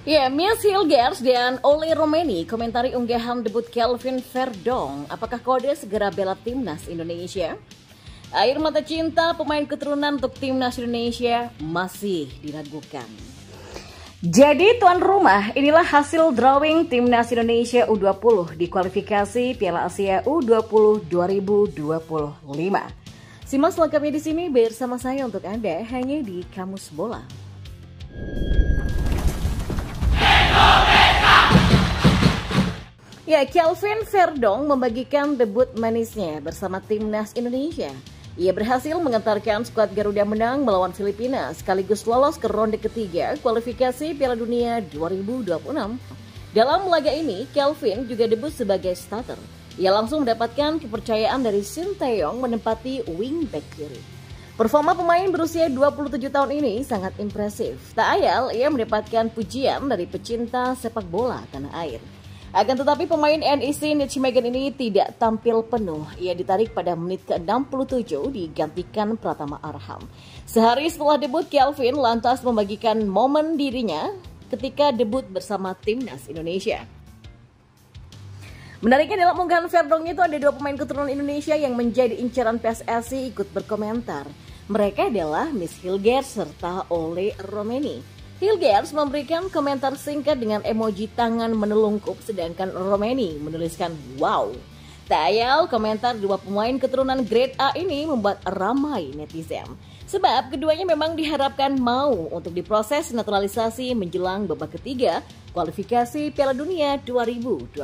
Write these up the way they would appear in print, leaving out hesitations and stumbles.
Ya, Miss Hilgers dan Ole Romeni komentari unggahan debut Kelvin Verdong. Apakah kode segera bela timnas Indonesia? Air mata cinta pemain keturunan untuk timnas Indonesia masih diragukan. Jadi tuan rumah, inilah hasil drawing timnas Indonesia U20 di kualifikasi Piala Asia U20 2025. Simak selengkapnya di sini bersama saya untuk Anda hanya di Kamus Bola. Ya, Kelvin Verdong membagikan debut manisnya bersama timnas Indonesia. Ia berhasil mengantarkan skuad Garuda menang melawan Filipina sekaligus lolos ke ronde ketiga kualifikasi Piala Dunia 2026. Dalam laga ini, Kelvin juga debut sebagai starter. Ia langsung mendapatkan kepercayaan dari Sinteyong menempati wingback kiri. Performa pemain berusia 27 tahun ini sangat impresif. Tak ayal, ia mendapatkan pujian dari pecinta sepak bola tanah air. Akan tetapi pemain NEC Nijmegen ini tidak tampil penuh. Ia ditarik pada menit ke-67 digantikan Pratama Arham. Sehari setelah debut, Kelvin lantas membagikan momen dirinya ketika debut bersama timnas Indonesia. Menariknya dalam unggahan Verdong itu ada dua pemain keturunan Indonesia yang menjadi incaran PSSI ikut berkomentar. Mereka adalah Miss Hilgers serta Ole Romeni. Hilgers memberikan komentar singkat dengan emoji tangan menelungkup, sedangkan Romeni menuliskan wow. Tak ayal komentar dua pemain keturunan grade A ini membuat ramai netizen. Sebab keduanya memang diharapkan mau untuk diproses naturalisasi menjelang babak ketiga kualifikasi Piala Dunia 2026.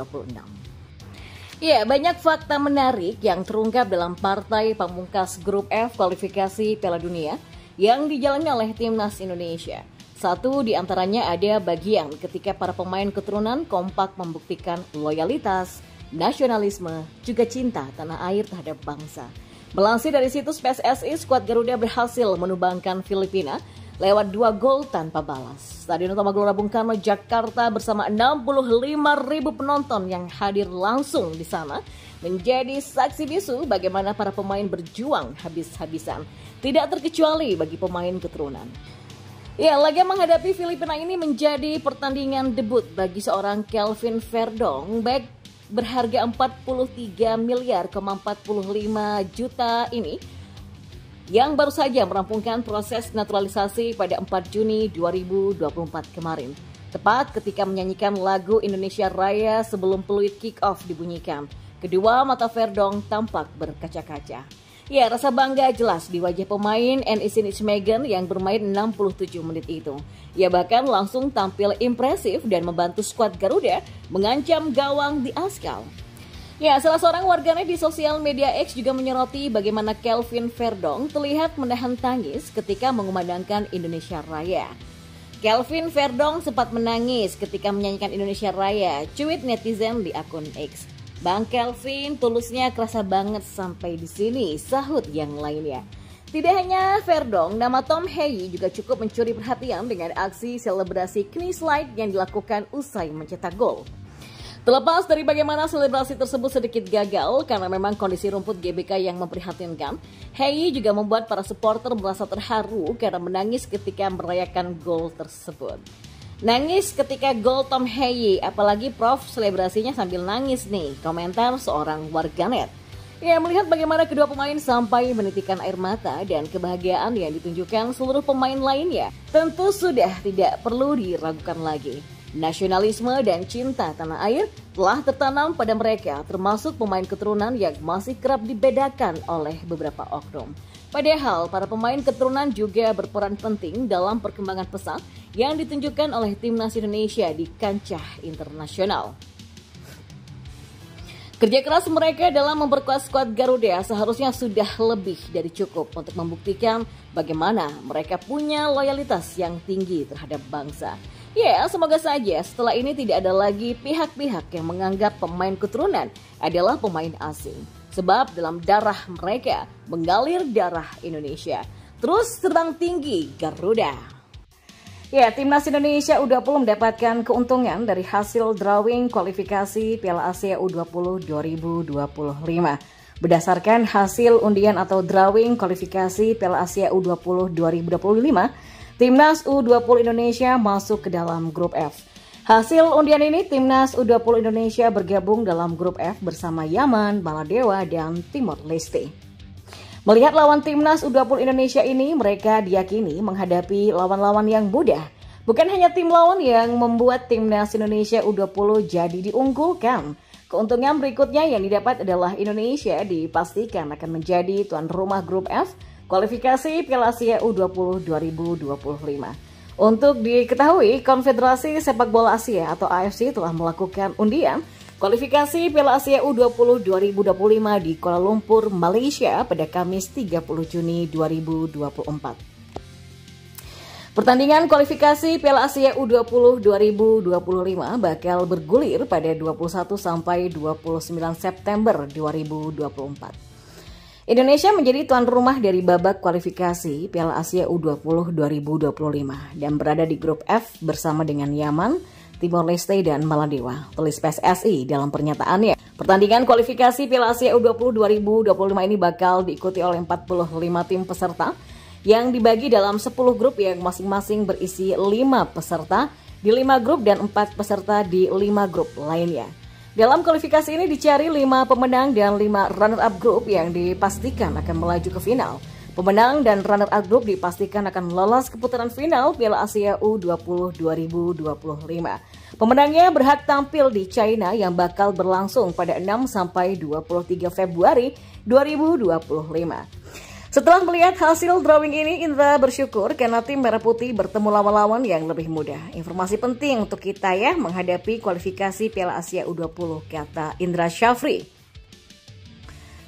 Ya, banyak fakta menarik yang terungkap dalam partai pamungkas grup F kualifikasi Piala Dunia yang dijalani oleh timnas Indonesia. Satu di antaranya ada bagian ketika para pemain keturunan kompak membuktikan loyalitas, nasionalisme, juga cinta tanah air terhadap bangsa. Melansir dari situs PSSI, skuad Garuda berhasil menumbangkan Filipina lewat 2 gol tanpa balas. Stadion Utama Gelora Bung Karno, Jakarta bersama 65.000 penonton yang hadir langsung di sana menjadi saksi bisu bagaimana para pemain berjuang habis-habisan. Tidak terkecuali bagi pemain keturunan. Ya, laga menghadapi Filipina ini menjadi pertandingan debut bagi seorang Kelvin Verdong. Back berharga 43 miliar 45 juta ini yang baru saja merampungkan proses naturalisasi pada 4 Juni 2024 kemarin. Tepat ketika menyanyikan lagu Indonesia Raya sebelum peluit kick-off dibunyikan. Kedua mata Verdong tampak berkaca-kaca. Ya, rasa bangga jelas di wajah pemain NEC Nijmegen yang bermain 67 menit itu. Ia bahkan langsung tampil impresif dan membantu skuad Garuda mengancam gawang di askal. Ya, salah seorang warganet di sosial media X juga menyoroti bagaimana Kelvin Verdong terlihat menahan tangis ketika mengumandangkan Indonesia Raya. Kelvin Verdong sempat menangis ketika menyanyikan Indonesia Raya, cuit netizen di akun X. Bang Kelvin, tulusnya kerasa banget sampai di sini, sahut yang lainnya. Tidak hanya Verdong, nama Tom Heyi juga cukup mencuri perhatian dengan aksi selebrasi knee slide yang dilakukan usai mencetak gol. Terlepas dari bagaimana selebrasi tersebut sedikit gagal karena memang kondisi rumput GBK yang memprihatinkan, Heyi juga membuat para supporter merasa terharu karena menangis ketika merayakan gol tersebut. Nangis ketika gol Tom Heyi, apalagi Prof selebrasinya sambil nangis nih, komentar seorang warganet. Ya, melihat bagaimana kedua pemain sampai menitikan air mata dan kebahagiaan yang ditunjukkan seluruh pemain lainnya, tentu sudah tidak perlu diragukan lagi. Nasionalisme dan cinta tanah air telah tertanam pada mereka, termasuk pemain keturunan yang masih kerap dibedakan oleh beberapa oknum. Padahal para pemain keturunan juga berperan penting dalam perkembangan pesat yang ditunjukkan oleh timnas Indonesia di kancah internasional. Kerja keras mereka dalam memperkuat skuad Garuda seharusnya sudah lebih dari cukup untuk membuktikan bagaimana mereka punya loyalitas yang tinggi terhadap bangsa. Ya, semoga saja setelah ini tidak ada lagi pihak-pihak yang menganggap pemain keturunan adalah pemain asing. Sebab dalam darah mereka mengalir darah Indonesia. Terus terbang tinggi Garuda. Ya, timnas Indonesia U20 mendapatkan keuntungan dari hasil drawing kualifikasi Piala Asia U20 2025. Berdasarkan hasil undian atau drawing kualifikasi Piala Asia U20 2025, timnas U20 Indonesia masuk ke dalam grup F. Hasil undian ini, Timnas U20 Indonesia bergabung dalam grup F bersama Yaman, Maladewa, dan Timor Leste. Melihat lawan Timnas U20 Indonesia ini, mereka diyakini menghadapi lawan-lawan yang mudah. Bukan hanya tim lawan yang membuat Timnas Indonesia U20 jadi diunggulkan. Keuntungan berikutnya yang didapat adalah Indonesia dipastikan akan menjadi tuan rumah grup F kualifikasi Piala Asia U20 2025. Untuk diketahui, Konfederasi Sepak Bola Asia atau AFC telah melakukan undian kualifikasi Piala Asia U20 2025 di Kuala Lumpur, Malaysia pada Kamis 30 Juni 2024. Pertandingan kualifikasi Piala Asia U20 2025 bakal bergulir pada 21 sampai 29 September 2024. Indonesia menjadi tuan rumah dari babak kualifikasi Piala Asia U20 2025 dan berada di grup F bersama dengan Yaman, Timor Leste, dan Maladewa, tulis PSSI dalam pernyataannya. Pertandingan kualifikasi Piala Asia U20 2025 ini bakal diikuti oleh 45 tim peserta yang dibagi dalam 10 grup yang masing-masing berisi 5 peserta di 5 grup dan 4 peserta di 5 grup lainnya. Dalam kualifikasi ini dicari 5 pemenang dan 5 runner-up grup yang dipastikan akan melaju ke final. Pemenang dan runner-up grup dipastikan akan lolos ke putaran final Piala Asia U20 2025. Pemenangnya berhak tampil di China yang bakal berlangsung pada 6 sampai 23 Februari 2025. Setelah melihat hasil drawing ini, Indra bersyukur karena tim Merah Putih bertemu lawan-lawan yang lebih mudah. Informasi penting untuk kita ya menghadapi kualifikasi Piala Asia U20, kata Indra Syafri.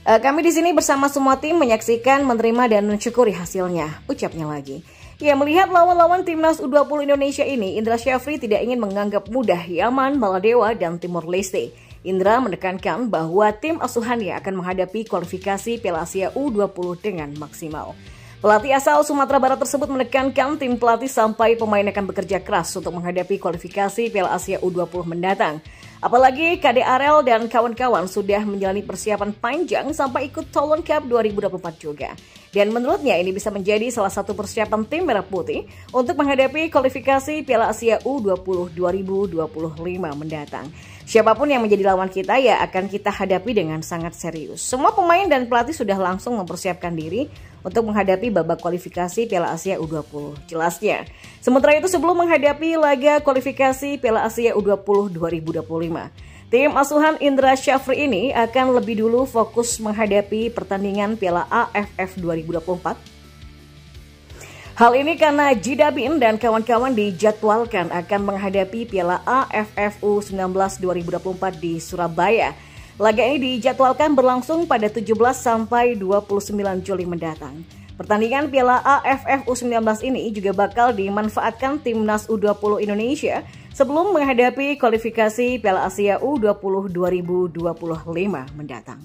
Kami di sini bersama semua tim menyaksikan, menerima dan mensyukuri hasilnya, ucapnya lagi. Ya, melihat lawan-lawan Timnas U20 Indonesia ini, Indra Syafri tidak ingin menganggap mudah Yaman, Maladewa, dan Timor Leste. Indra menekankan bahwa tim asuhannya akan menghadapi kualifikasi Piala Asia U20 dengan maksimal. Pelatih asal Sumatera Barat tersebut menekankan tim pelatih sampai pemain akan bekerja keras untuk menghadapi kualifikasi Piala Asia U20 mendatang. Apalagi KDRL dan kawan-kawan sudah menjalani persiapan panjang sampai ikut Toulon Cup 2024 juga. Dan menurutnya ini bisa menjadi salah satu persiapan tim Merah Putih untuk menghadapi kualifikasi Piala Asia U20 2025 mendatang. Siapapun yang menjadi lawan kita ya akan kita hadapi dengan sangat serius. Semua pemain dan pelatih sudah langsung mempersiapkan diri untuk menghadapi babak kualifikasi Piala Asia U20, jelasnya. Sementara itu sebelum menghadapi laga kualifikasi Piala Asia U20 2025, tim asuhan Indra Syafri ini akan lebih dulu fokus menghadapi pertandingan Piala AFF 2024. Hal ini karena Jidabin dan kawan-kawan dijadwalkan akan menghadapi Piala AFF U19 2024 di Surabaya. Laga ini dijadwalkan berlangsung pada 17 sampai 29 Juli mendatang. Pertandingan Piala AFF U19 ini juga bakal dimanfaatkan Timnas U20 Indonesia sebelum menghadapi kualifikasi Piala Asia U20 2025 mendatang.